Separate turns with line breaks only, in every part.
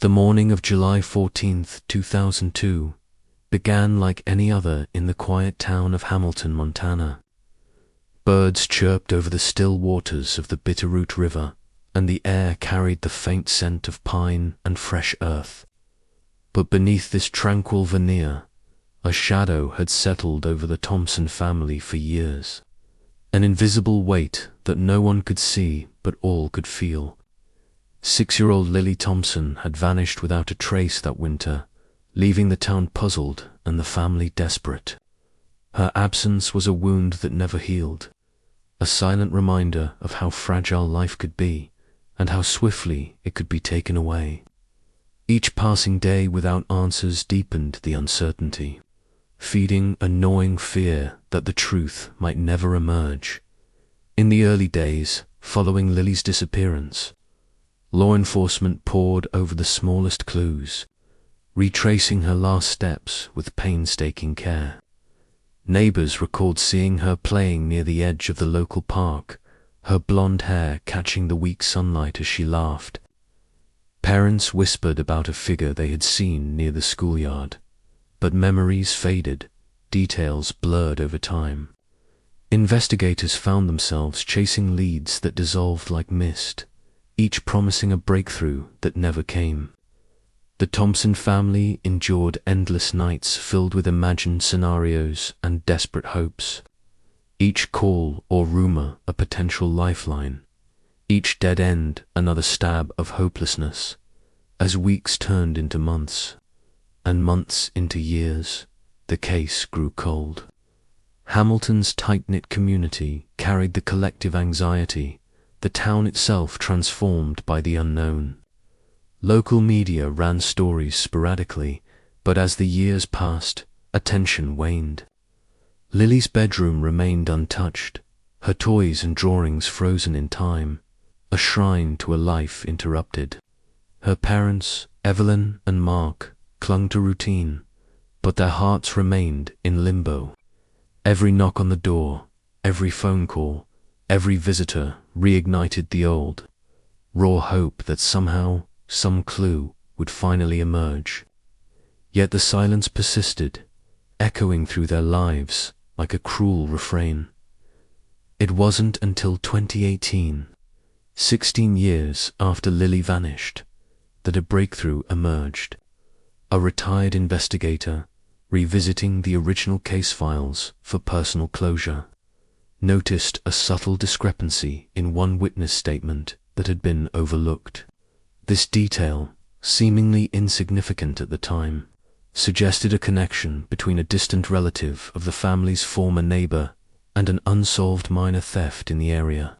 The morning of July 14th, 2002, began like any other in the quiet town of Hamilton, Montana. Birds chirped over the still waters of the Bitterroot River, and the air carried the faint scent of pine and fresh earth. But beneath this tranquil veneer, a shadow had settled over the Thompson family for years, an invisible weight that no one could see but all could feel. 6-year-old Lily Thompson had vanished without a trace that winter, leaving the town puzzled and the family desperate. Her absence was a wound that never healed, a silent reminder of how fragile life could be and how swiftly it could be taken away. Each passing day without answers deepened the uncertainty, feeding a gnawing fear that the truth might never emerge. In the early days following Lily's disappearance, law enforcement pored over the smallest clues, retracing her last steps with painstaking care. Neighbors recalled seeing her playing near the edge of the local park, her blonde hair catching the weak sunlight as she laughed. Parents whispered about a figure they had seen near the schoolyard, but memories faded, details blurred over time. Investigators found themselves chasing leads that dissolved like mist, each promising a breakthrough that never came. The Thompson family endured endless nights filled with imagined scenarios and desperate hopes. Each call or rumor a potential lifeline, each dead end another stab of hopelessness. As weeks turned into months, and months into years, the case grew cold. Hamilton's tight-knit community carried the collective anxiety, the town itself transformed by the unknown. Local media ran stories sporadically, but as the years passed, attention waned. Lily's bedroom remained untouched, her toys and drawings frozen in time, a shrine to a life interrupted. Her parents, Evelyn and Mark, clung to routine, but their hearts remained in limbo. Every knock on the door, every phone call, every visitor reignited the old, raw hope that somehow some clue would finally emerge. Yet the silence persisted, echoing through their lives like a cruel refrain. It wasn't until 2018, 16 years after Lily vanished, that a breakthrough emerged. A retired investigator, revisiting the original case files for personal closure, noticed a subtle discrepancy in one witness statement that had been overlooked. This detail, seemingly insignificant at the time, suggested a connection between a distant relative of the family's former neighbor and an unsolved minor theft in the area.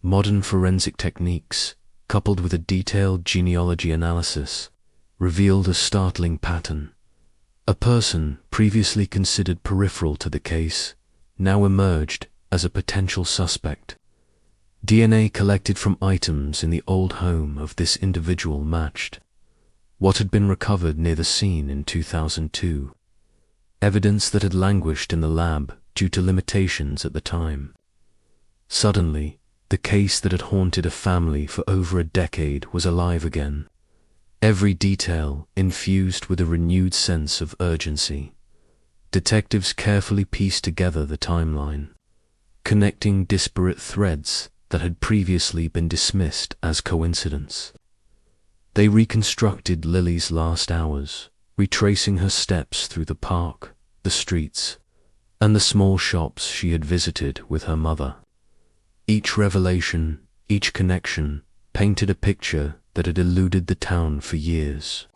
Modern forensic techniques, coupled with a detailed genealogy analysis, revealed a startling pattern. A person previously considered peripheral to the case now emerged as a potential suspect. DNA collected from items in the old home of this individual matched what had been recovered near the scene in 2002, evidence that had languished in the lab due to limitations at the time. Suddenly, the case that had haunted a family for over a decade was alive again, every detail infused with a renewed sense of urgency. Detectives carefully pieced together the timeline, connecting disparate threads that had previously been dismissed as coincidence. They reconstructed Lily's last hours, retracing her steps through the park, the streets, and the small shops she had visited with her mother. Each revelation, each connection, painted a picture that had eluded the town for years.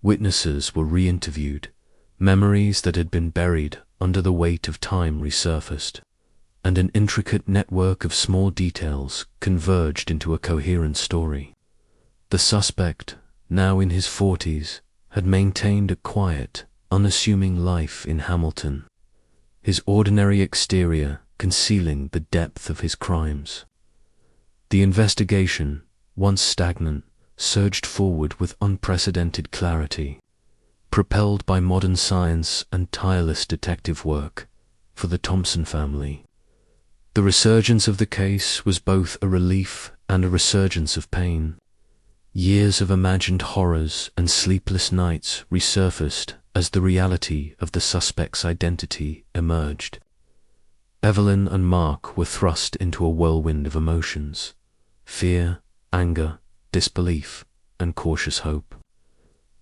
Witnesses were re-interviewed, memories that had been buried under the weight of time resurfaced, and an intricate network of small details converged into a coherent story. The suspect, now in his 40s, had maintained a quiet, unassuming life in Hamilton, his ordinary exterior concealing the depth of his crimes. The investigation, once stagnant, surged forward with unprecedented clarity, propelled by modern science and tireless detective work for the Thompson family. The resurgence of the case was both a relief and a resurgence of pain. Years of imagined horrors and sleepless nights resurfaced as the reality of the suspect's identity emerged. Evelyn and Mark were thrust into a whirlwind of emotions: fear, anger, disbelief, and cautious hope.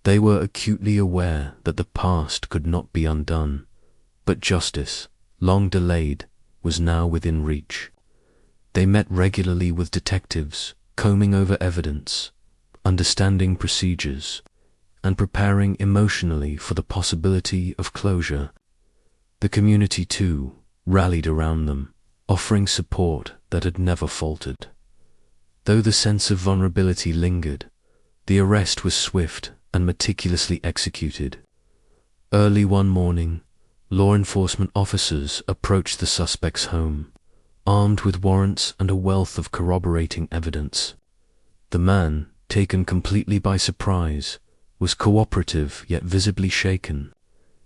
They were acutely aware that the past could not be undone, but justice, long delayed, was now within reach. They met regularly with detectives, combing over evidence, understanding procedures, and preparing emotionally for the possibility of closure. The community, too, rallied around them, offering support that had never faltered. Though the sense of vulnerability lingered, the arrest was swift and meticulously executed. Early one morning, law enforcement officers approached the suspect's home, armed with warrants and a wealth of corroborating evidence. The man, taken completely by surprise, was cooperative yet visibly shaken.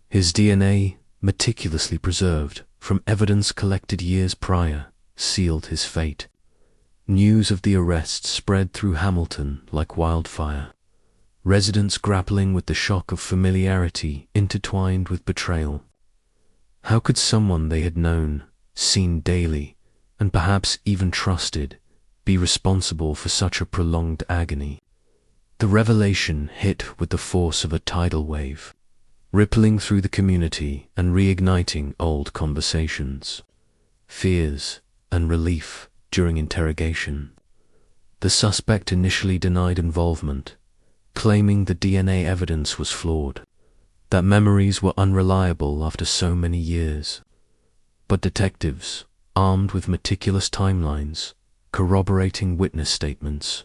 His DNA, meticulously preserved from evidence collected years prior, sealed his fate. News of the arrest spread through Hamilton like wildfire. Residents grappling with the shock of familiarity intertwined with betrayal. How could someone they had known, seen daily, and perhaps even trusted, be responsible for such a prolonged agony? The revelation hit with the force of a tidal wave, rippling through the community and reigniting old conversations, fears, and relief during interrogation. The suspect initially denied involvement, claiming the DNA evidence was flawed, that memories were unreliable after so many years. But detectives, armed with meticulous timelines, corroborating witness statements,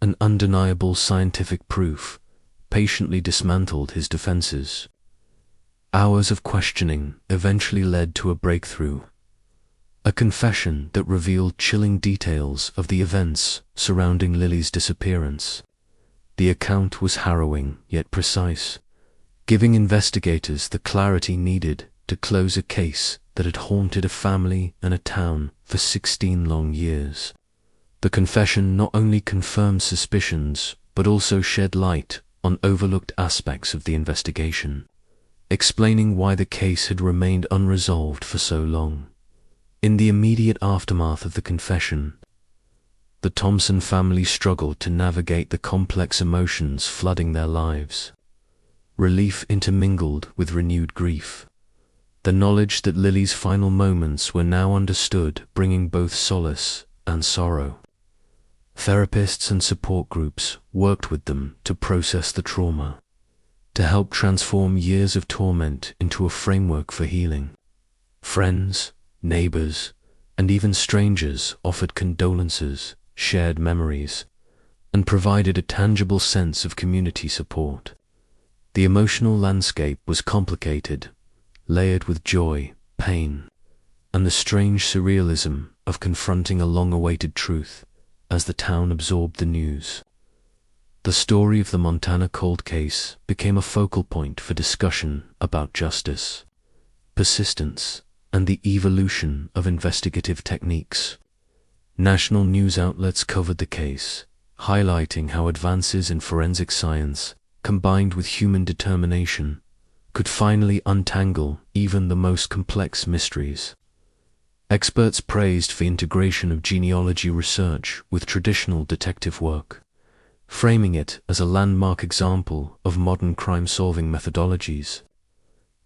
and undeniable scientific proof, patiently dismantled his defenses. Hours of questioning eventually led to a breakthrough, a confession that revealed chilling details of the events surrounding Lily's disappearance. The account was harrowing yet precise, giving investigators the clarity needed to close a case that had haunted a family and a town for 16 long years. The confession not only confirmed suspicions, but also shed light on overlooked aspects of the investigation, explaining why the case had remained unresolved for so long. In the immediate aftermath of the confession, the Thompson family struggled to navigate the complex emotions flooding their lives. Relief intermingled with renewed grief. The knowledge that Lily's final moments were now understood, bringing both solace and sorrow. Therapists and support groups worked with them to process the trauma, to help transform years of torment into a framework for healing. Friends, neighbors, and even strangers offered condolences, shared memories, and provided a tangible sense of community support. The emotional landscape was complicated, layered with joy, pain, and the strange surrealism of confronting a long-awaited truth as the town absorbed the news. The story of the Montana cold case became a focal point for discussion about justice, persistence, and the evolution of investigative techniques. National news outlets covered the case, highlighting how advances in forensic science, combined with human determination, could finally untangle even the most complex mysteries. Experts praised the integration of genealogy research with traditional detective work, framing it as a landmark example of modern crime-solving methodologies.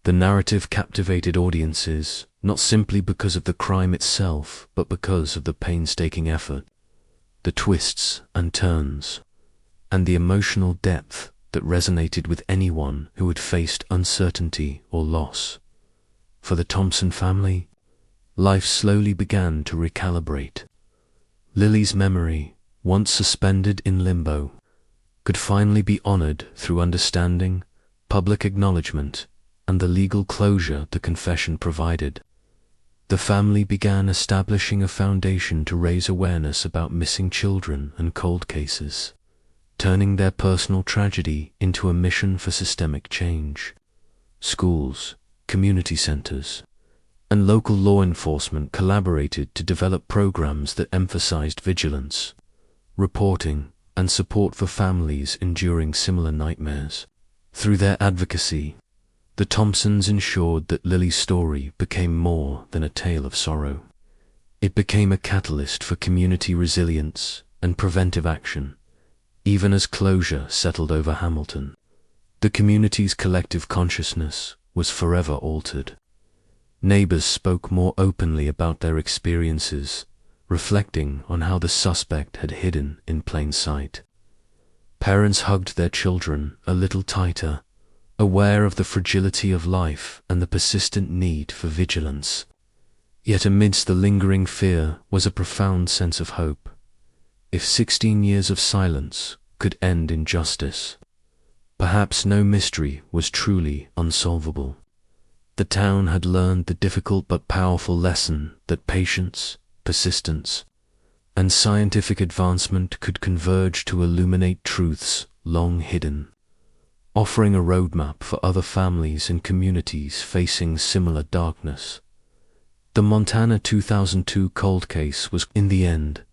The narrative captivated audiences, not simply because of the crime itself, but because of the painstaking effort, the twists and turns, and the emotional depth that resonated with anyone who had faced uncertainty or loss. For the Thompson family, life slowly began to recalibrate. Lily's memory, once suspended in limbo, could finally be honored through understanding, public acknowledgement, and the legal closure the confession provided. The family began establishing a foundation to raise awareness about missing children and cold cases, turning their personal tragedy into a mission for systemic change. Schools, community centers, and local law enforcement collaborated to develop programs that emphasized vigilance, reporting, and support for families enduring similar nightmares. Through their advocacy, the Thompsons ensured that Lily's story became more than a tale of sorrow. It became a catalyst for community resilience and preventive action, even as closure settled over Hamilton. The community's collective consciousness was forever altered. Neighbors spoke more openly about their experiences, reflecting on how the suspect had hidden in plain sight. Parents hugged their children a little tighter, aware of the fragility of life and the persistent need for vigilance. Yet amidst the lingering fear was a profound sense of hope. If 16 years of silence could end in justice, perhaps no mystery was truly unsolvable. The town had learned the difficult but powerful lesson that patience, persistence, and scientific advancement could converge to illuminate truths long hidden, offering a roadmap for other families and communities facing similar darkness. The Montana 2002 cold case was, in the end,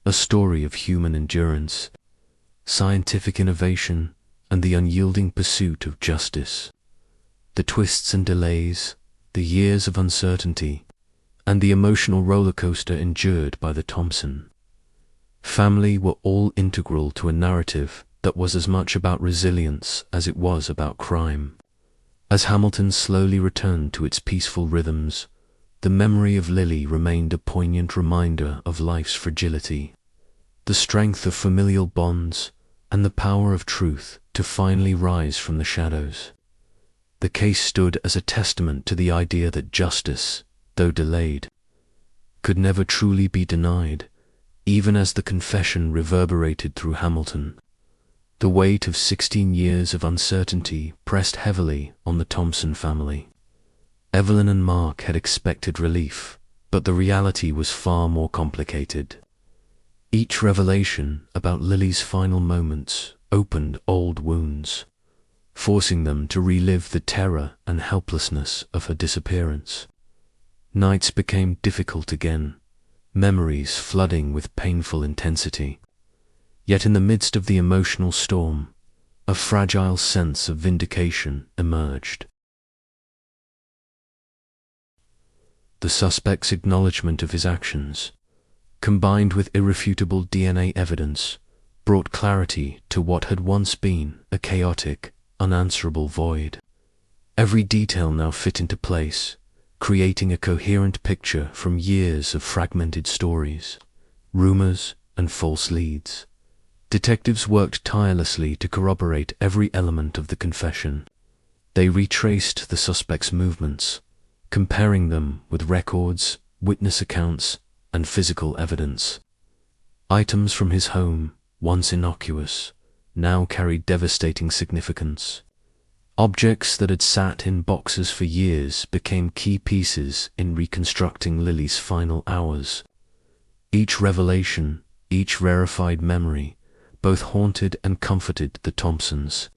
a story of human endurance, scientific innovation, and the unyielding pursuit of justice. The twists and delays, the years of uncertainty, and the emotional rollercoaster endured by the Thompson family were all integral to a narrative that was as much about resilience as it was about crime. As Hamilton slowly returned to its peaceful rhythms, the memory of Lily remained a poignant reminder of life's fragility, the strength of familial bonds, and the power of truth to finally rise from the shadows. The case stood as a testament to the idea that justice, though delayed, could never truly be denied, even as the confession reverberated through Hamilton. The weight of 16 years of uncertainty pressed heavily on the Thompson family. Evelyn and Mark had expected relief, but the reality was far more complicated. Each revelation about Lily's final moments opened old wounds, forcing them to relive the terror and helplessness of her disappearance. Nights became difficult again, memories flooding with painful intensity. Yet in the midst of the emotional storm, a fragile sense of vindication emerged. The suspect's acknowledgement of his actions, combined with irrefutable DNA evidence, brought clarity to what had once been a chaotic, unanswerable void. Every detail now fit into place, creating a coherent picture from years of fragmented stories, rumors, and false leads. Detectives worked tirelessly to corroborate every element of the confession. They retraced the suspect's movements, comparing them with records, witness accounts, and physical evidence. Items from his home, once innocuous, now carried devastating significance. Objects that had sat in boxes for years became key pieces in reconstructing Lily's final hours. Each revelation, each rarefied memory, both haunted and comforted the Thompsons.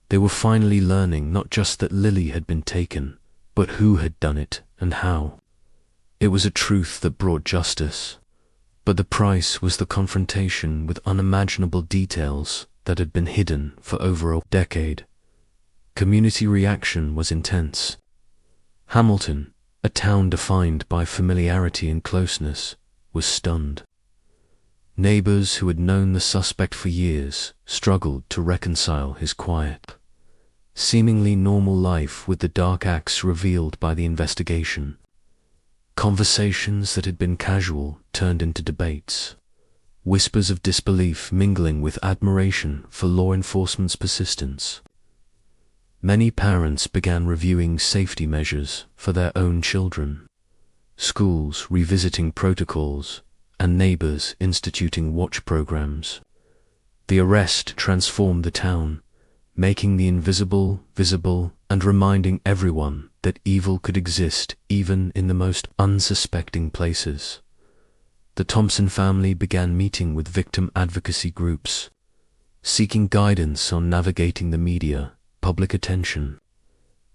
They were finally learning not just that Lily had been taken, but who had done it and how. It was a truth that brought justice, but the price was the confrontation with unimaginable details that had been hidden for over a decade. Community reaction was intense. Hamilton, a town defined by familiarity and closeness, was stunned. Neighbors who had known the suspect for years struggled to reconcile his quiet, seemingly normal life with the dark acts revealed by the investigation. Conversations that had been casual turned into debates, whispers of disbelief mingling with admiration for law enforcement's persistence. Many parents began reviewing safety measures for their own children, schools revisiting protocols, and neighbors instituting watch programs. The arrest transformed the town, making the invisible visible and reminding everyone that evil could exist even in the most unsuspecting places. The Thompson family began meeting with victim advocacy groups, seeking guidance on navigating the media, public attention,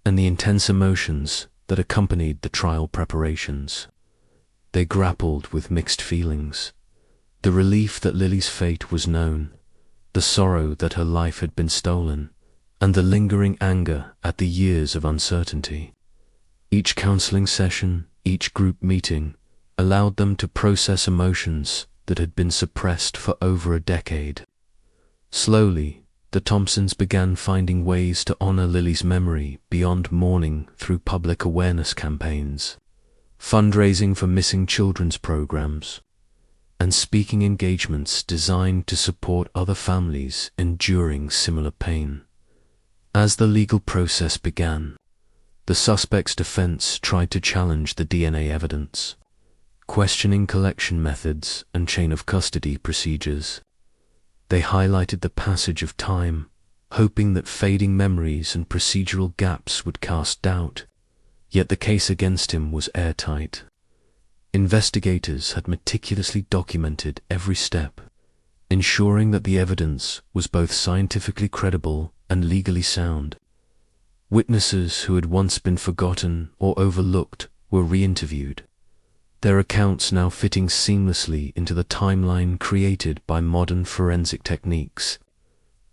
and the intense emotions that accompanied the trial preparations. They grappled with mixed feelings. The relief that Lily's fate was known, the sorrow that her life had been stolen, and the lingering anger at the years of uncertainty. Each counseling session, each group meeting, allowed them to process emotions that had been suppressed for over a decade. Slowly, the Thompsons began finding ways to honor Lily's memory beyond mourning through public awareness campaigns, fundraising for missing children's programs, and speaking engagements designed to support other families enduring similar pain. As the legal process began, the suspect's defense tried to challenge the DNA evidence, questioning collection methods and chain of custody procedures. They highlighted the passage of time, hoping that fading memories and procedural gaps would cast doubt, yet the case against him was airtight. Investigators had meticulously documented every step, ensuring that the evidence was both scientifically credible and legally sound. Witnesses who had once been forgotten or overlooked were re-interviewed, their accounts now fitting seamlessly into the timeline created by modern forensic techniques.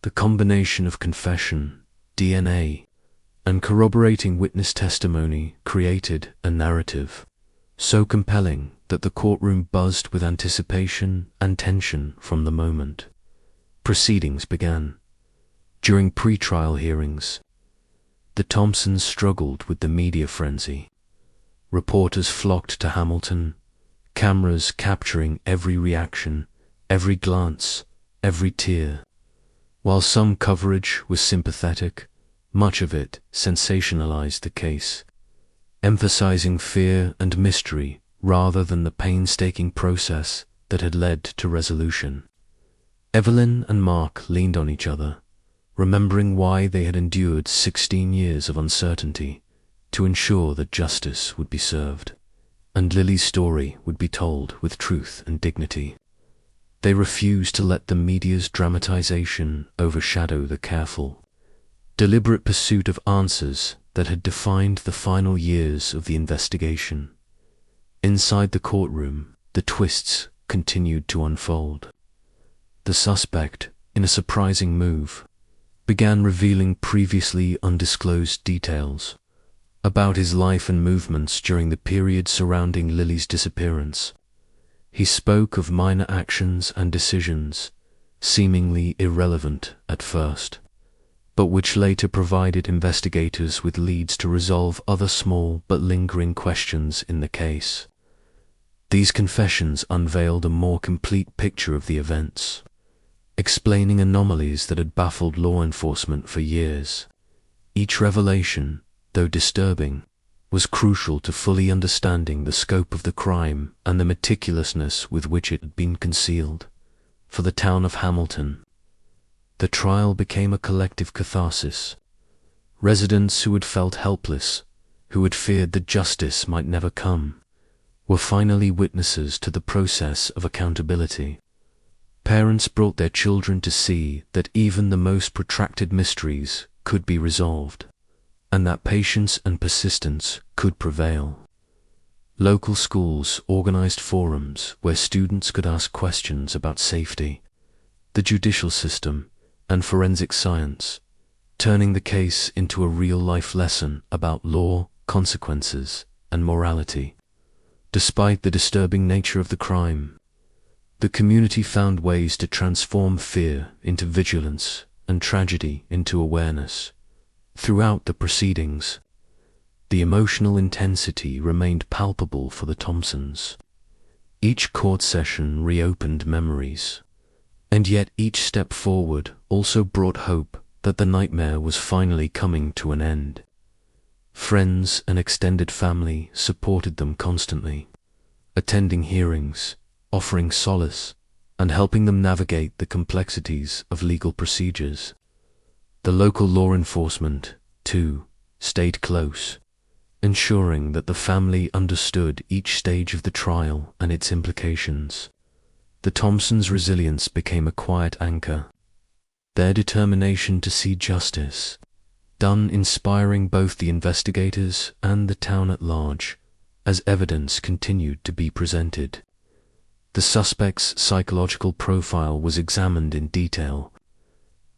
The combination of confession, DNA, and corroborating witness testimony created a narrative so compelling that the courtroom buzzed with anticipation and tension from the moment. Proceedings began. During pre-trial hearings, the Thompsons struggled with the media frenzy. Reporters flocked to Hamilton, cameras capturing every reaction, every glance, every tear. While some coverage was sympathetic, much of it sensationalized the case, emphasizing fear and mystery rather than the painstaking process that had led to resolution. Evelyn and Mark leaned on each other, remembering why they had endured 16 years of uncertainty to ensure that justice would be served, and Lily's story would be told with truth and dignity. They refused to let the media's dramatization overshadow the careful, deliberate pursuit of answers that had defined the final years of the investigation. Inside the courtroom, the twists continued to unfold. The suspect, in a surprising move, began revealing previously undisclosed details about his life and movements during the period surrounding Lily's disappearance. He spoke of minor actions and decisions, seemingly irrelevant at first, but which later provided investigators with leads to resolve other small but lingering questions in the case. These confessions unveiled a more complete picture of the events, explaining anomalies that had baffled law enforcement for years. Each revelation, though disturbing, was crucial to fully understanding the scope of the crime and the meticulousness with which it had been concealed. For the town of Hamilton, the trial became a collective catharsis. Residents who had felt helpless, who had feared that justice might never come, were finally witnesses to the process of accountability. Parents brought their children to see that even the most protracted mysteries could be resolved, and that patience and persistence could prevail. Local schools organized forums where students could ask questions about safety, the judicial system, and forensic science, turning the case into a real-life lesson about law, consequences, and morality. Despite the disturbing nature of the crime, the community found ways to transform fear into vigilance and tragedy into awareness. Throughout the proceedings, the emotional intensity remained palpable for the Thompsons. Each court session reopened memories, and yet each step forward also brought hope that the nightmare was finally coming to an end. Friends and extended family supported them constantly, attending hearings, offering solace, and helping them navigate the complexities of legal procedures. The local law enforcement, too, stayed close, ensuring that the family understood each stage of the trial and its implications. The Thompsons' resilience became a quiet anchor, their determination to see justice done inspiring both the investigators and the town at large as evidence continued to be presented. The suspect's psychological profile was examined in detail,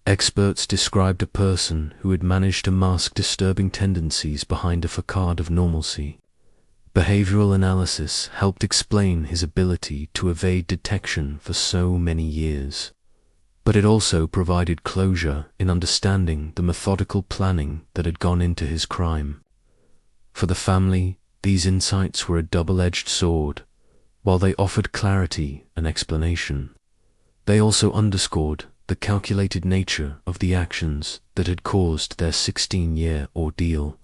Experts described a person who had managed to mask disturbing tendencies behind a facade of normalcy. Behavioral analysis helped explain his ability to evade detection for so many years. But it also provided closure in understanding the methodical planning that had gone into his crime. For the family, these insights were a double-edged sword. While they offered clarity and explanation, they also underscored the calculated nature of the actions that had caused their 16-year ordeal.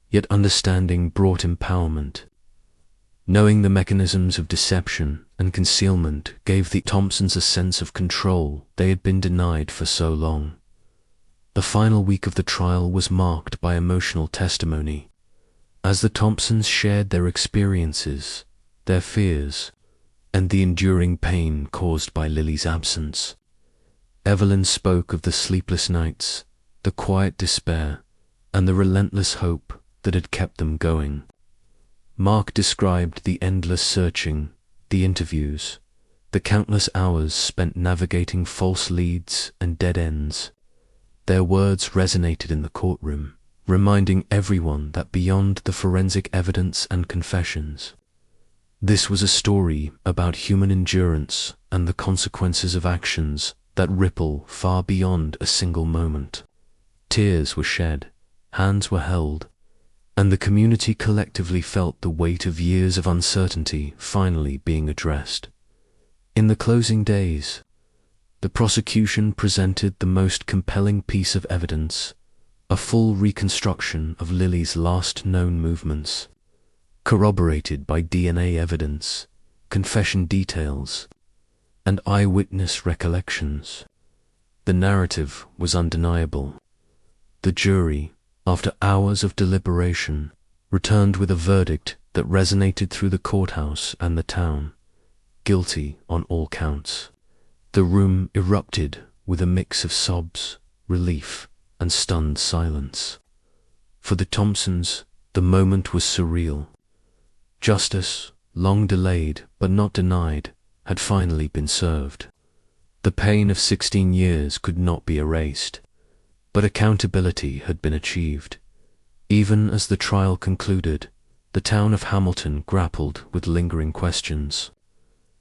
Yet understanding brought empowerment. Knowing the mechanisms of deception and concealment gave the Thompsons a sense of control they had been denied for so long. The final week of the trial was marked by emotional testimony. As the Thompsons shared their experiences, their fears, and the enduring pain caused by Lily's absence, Evelyn spoke of the sleepless nights, the quiet despair, and the relentless hope that had kept them going. Mark described the endless searching, the interviews, the countless hours spent navigating false leads and dead ends. Their words resonated in the courtroom, reminding everyone that beyond the forensic evidence and confessions, this was a story about human endurance and the consequences of actions that ripple far beyond a single moment. Tears were shed, hands were held, and the community collectively felt the weight of years of uncertainty finally being addressed. In the closing days, the prosecution presented the most compelling piece of evidence, a full reconstruction of Lily's last known movements, corroborated by DNA evidence, confession details, and eyewitness recollections. The narrative was undeniable. The jury, after hours of deliberation, returned with a verdict that resonated through the courthouse and the town, guilty on all counts. The room erupted with a mix of sobs, relief, and stunned silence. For the Thompsons, the moment was surreal. Justice, long delayed but not denied, had finally been served. The pain of 16 years could not be erased, but accountability had been achieved. Even as the trial concluded, the town of Hamilton grappled with lingering questions.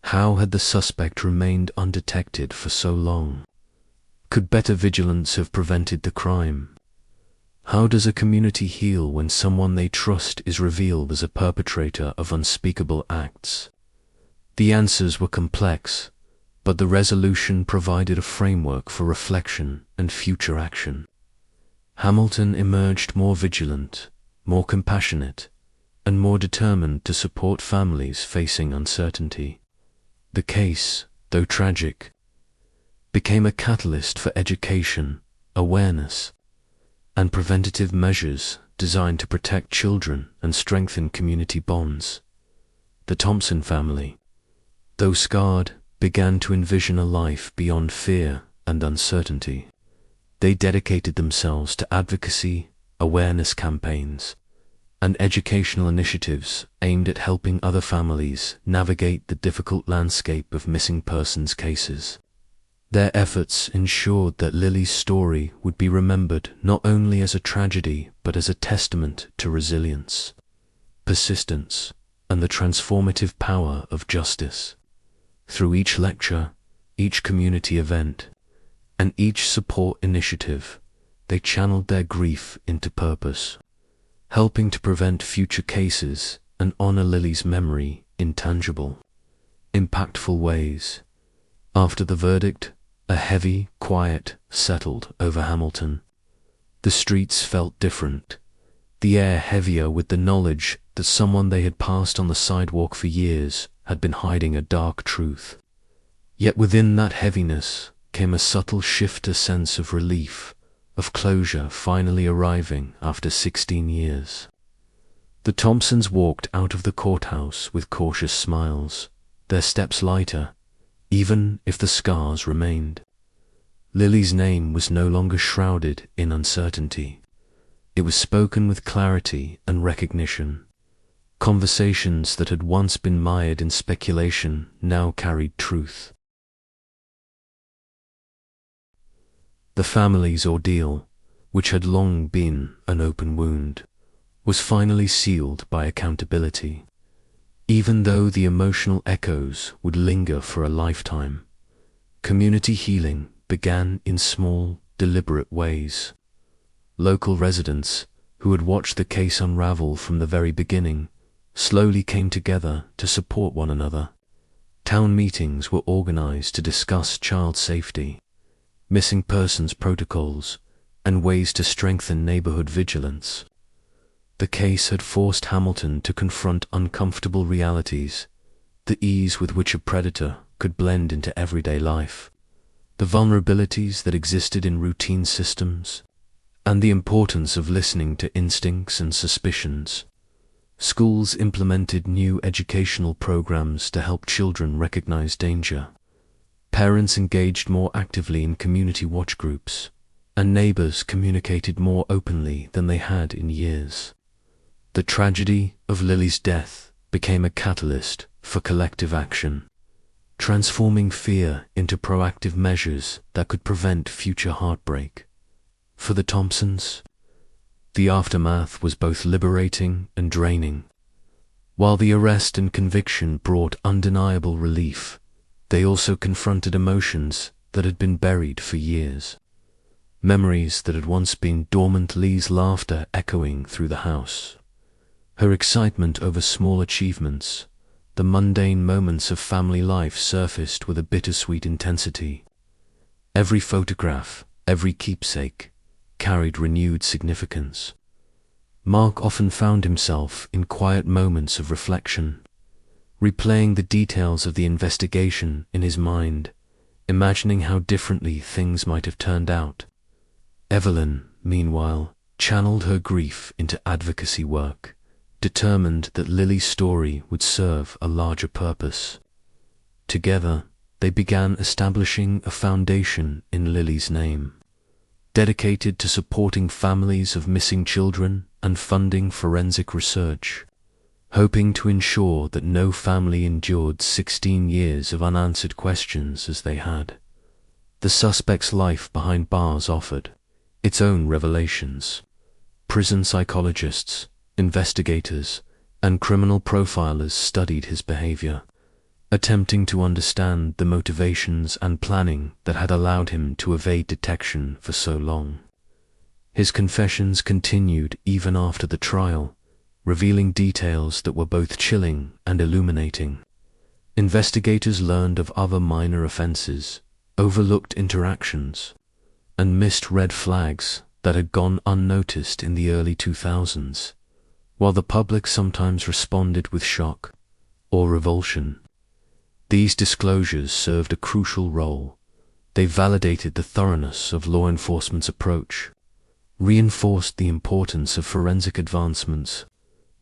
How had the suspect remained undetected for so long? Could better vigilance have prevented the crime? How does a community heal when someone they trust is revealed as a perpetrator of unspeakable acts? The answers were complex, but the resolution provided a framework for reflection and future action. Hamilton emerged more vigilant, more compassionate, and more determined to support families facing uncertainty. The case, though tragic, became a catalyst for education, awareness, and preventative measures designed to protect children and strengthen community bonds. The Thompson family, though scarred, began to envision a life beyond fear and uncertainty. They dedicated themselves to advocacy, awareness campaigns, and educational initiatives aimed at helping other families navigate the difficult landscape of missing persons cases. Their efforts ensured that Lily's story would be remembered not only as a tragedy but as a testament to resilience, persistence, and the transformative power of justice. Through each lecture, each community event, and each support initiative, they channeled their grief into purpose, helping to prevent future cases and honor Lily's memory in tangible, impactful ways. After the verdict, a heavy quiet settled over Hamilton. The streets felt different, the air heavier with the knowledge that someone they had passed on the sidewalk for years had been hiding a dark truth. Yet within that heaviness came a subtle shift, a sense of relief, of closure finally arriving after 16 years. The Thompsons walked out of the courthouse with cautious smiles, their steps lighter, even if the scars remained. Lily's name was no longer shrouded in uncertainty. It was spoken with clarity and recognition. Conversations that had once been mired in speculation now carried truth. The family's ordeal, which had long been an open wound, was finally sealed by accountability. Even though the emotional echoes would linger for a lifetime, community healing began in small, deliberate ways. Local residents, who had watched the case unravel from the very beginning, slowly came together to support one another. Town meetings were organized to discuss child safety, missing persons protocols, and ways to strengthen neighborhood vigilance. The case had forced Hamilton to confront uncomfortable realities, the ease with which a predator could blend into everyday life, the vulnerabilities that existed in routine systems, and the importance of listening to instincts and suspicions. Schools implemented new educational programs to help children recognize danger. Parents engaged more actively in community watch groups, and neighbors communicated more openly than they had in years. The tragedy of Lily's death became a catalyst for collective action, transforming fear into proactive measures that could prevent future heartbreak. For the Thompsons, the aftermath was both liberating and draining. While the arrest and conviction brought undeniable relief, they also confronted emotions that had been buried for years. Memories that had once been dormant, Lee's laughter echoing through the house, her excitement over small achievements, the mundane moments of family life surfaced with a bittersweet intensity. Every photograph, every keepsake, carried renewed significance. Mark often found himself in quiet moments of reflection, replaying the details of the investigation in his mind, imagining how differently things might have turned out. Evelyn, meanwhile, channeled her grief into advocacy work, determined that Lily's story would serve a larger purpose. Together, they began establishing a foundation in Lily's name, dedicated to supporting families of missing children and funding forensic research, hoping to ensure that no family endured 16 years of unanswered questions as they had. The suspect's life behind bars offered its own revelations. Prison psychologists, investigators, and criminal profilers studied his behavior, attempting to understand the motivations and planning that had allowed him to evade detection for so long. His confessions continued even after the trial, revealing details that were both chilling and illuminating. Investigators learned of other minor offenses, overlooked interactions, and missed red flags that had gone unnoticed in the early 2000s, while the public sometimes responded with shock or revulsion. These disclosures served a crucial role. They validated the thoroughness of law enforcement's approach, reinforced the importance of forensic advancements,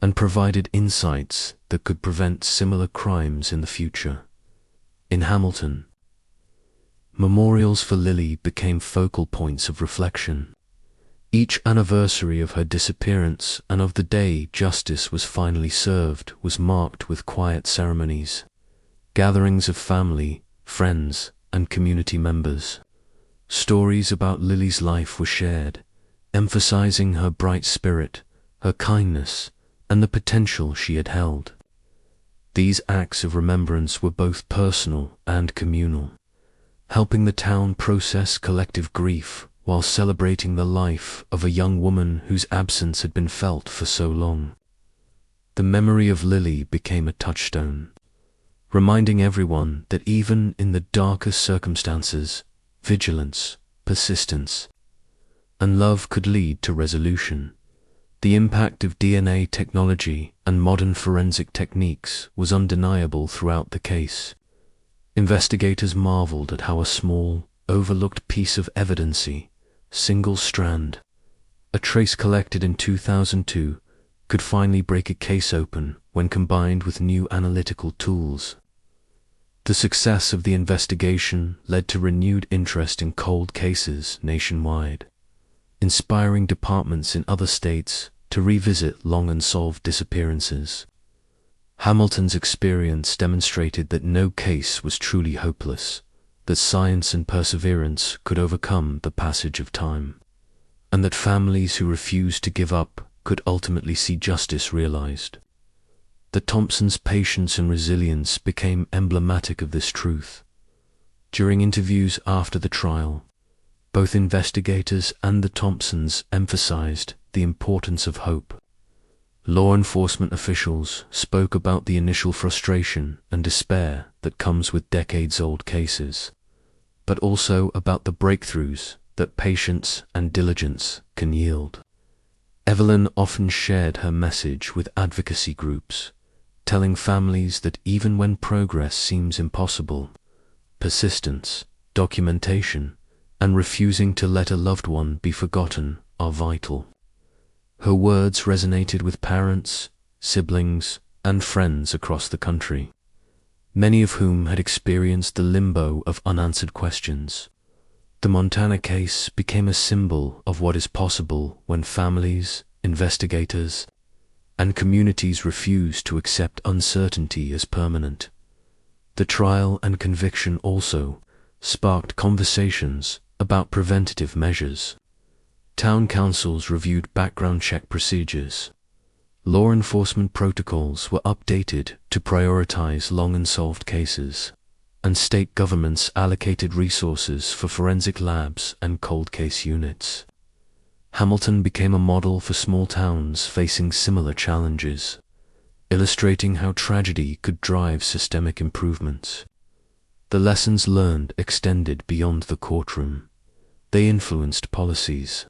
and provided insights that could prevent similar crimes in the future. In Hamilton, memorials for Lily became focal points of reflection. Each anniversary of her disappearance and of the day justice was finally served was marked with quiet ceremonies, gatherings of family, friends, and community members. Stories about Lily's life were shared, emphasizing her bright spirit, her kindness, and the potential she had held. These acts of remembrance were both personal and communal, helping the town process collective grief while celebrating the life of a young woman whose absence had been felt for so long. The memory of Lily became a touchstone, reminding everyone that even in the darkest circumstances, vigilance, persistence, and love could lead to resolution. The impact of DNA technology and modern forensic techniques was undeniable throughout the case. Investigators marveled at how a small, overlooked piece of evidence, single strand, a trace collected in 2002, could finally break a case open when combined with new analytical tools. The success of the investigation led to renewed interest in cold cases nationwide, inspiring departments in other states to revisit long unsolved disappearances. Hamilton's experience demonstrated that no case was truly hopeless, that science and perseverance could overcome the passage of time, and that families who refused to give up could ultimately see justice realized. The Thompsons' patience and resilience became emblematic of this truth. During interviews after the trial, both investigators and the Thompsons emphasized the importance of hope. Law enforcement officials spoke about the initial frustration and despair that comes with decades-old cases, but also about the breakthroughs that patience and diligence can yield. Evelyn often shared her message with advocacy groups, telling families that even when progress seems impossible, persistence, documentation, and refusing to let a loved one be forgotten are vital. Her words resonated with parents, siblings, and friends across the country, many of whom had experienced the limbo of unanswered questions. The Montana case became a symbol of what is possible when families, investigators, and communities refuse to accept uncertainty as permanent. The trial and conviction also sparked conversations about preventative measures. Town councils reviewed background check procedures. Law enforcement protocols were updated to prioritize long-unsolved cases, and state governments allocated resources for forensic labs and cold case units. Hamilton became a model for small towns facing similar challenges, illustrating how tragedy could drive systemic improvements. The lessons learned extended beyond the courtroom. They influenced policies,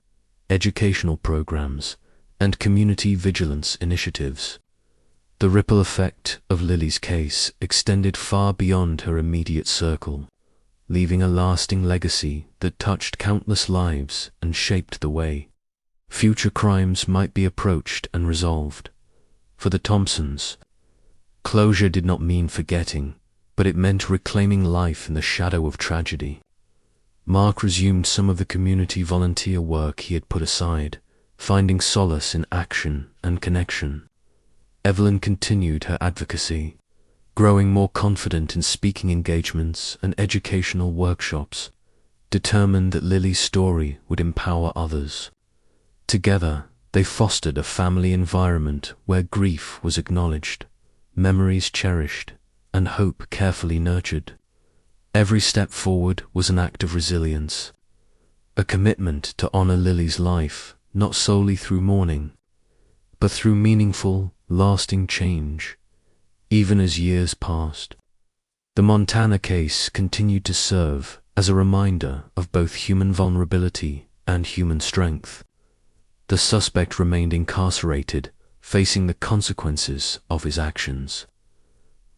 educational programs, and community vigilance initiatives. The ripple effect of Lily's case extended far beyond her immediate circle, leaving a lasting legacy that touched countless lives and shaped the way future crimes might be approached and resolved. For the Thompsons, closure did not mean forgetting, but it meant reclaiming life in the shadow of tragedy. Mark resumed some of the community volunteer work he had put aside, finding solace in action and connection. Evelyn continued her advocacy, growing more confident in speaking engagements and educational workshops, determined that Lily's story would empower others. Together, they fostered a family environment where grief was acknowledged, memories cherished, and hope carefully nurtured. Every step forward was an act of resilience, a commitment to honor Lily's life, not solely through mourning, but through meaningful, lasting change. Even as years passed, the Montana case continued to serve as a reminder of both human vulnerability and human strength. The suspect remained incarcerated, facing the consequences of his actions,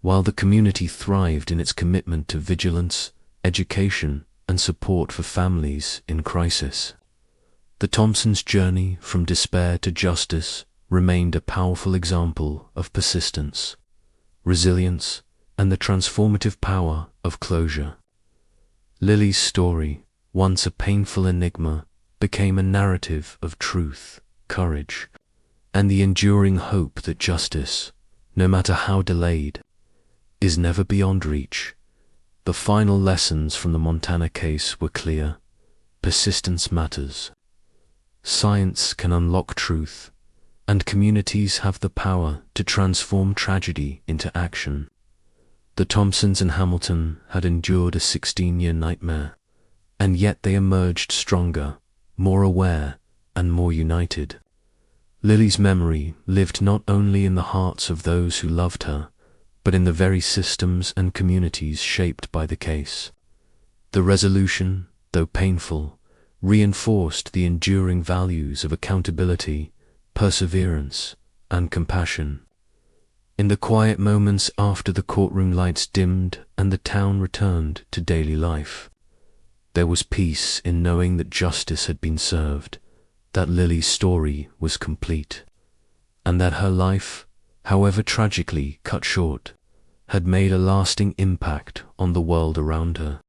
while the community thrived in its commitment to vigilance, education, and support for families in crisis. The Thompsons' journey from despair to justice remained a powerful example of persistence, resilience, and the transformative power of closure. Lily's story, once a painful enigma, became a narrative of truth, courage, and the enduring hope that justice, no matter how delayed, is never beyond reach. The final lessons from the Montana case were clear. Persistence matters. Science can unlock truth, and communities have the power to transform tragedy into action. The Thompsons and Hamilton had endured a 16-year nightmare, and yet they emerged stronger, more aware, and more united. Lily's memory lived not only in the hearts of those who loved her, but in the very systems and communities shaped by the case. The resolution, though painful, reinforced the enduring values of accountability, perseverance, and compassion. In the quiet moments after the courtroom lights dimmed and the town returned to daily life, there was peace in knowing that justice had been served, that Lily's story was complete, and that her life, however tragically cut short, had made a lasting impact on the world around her.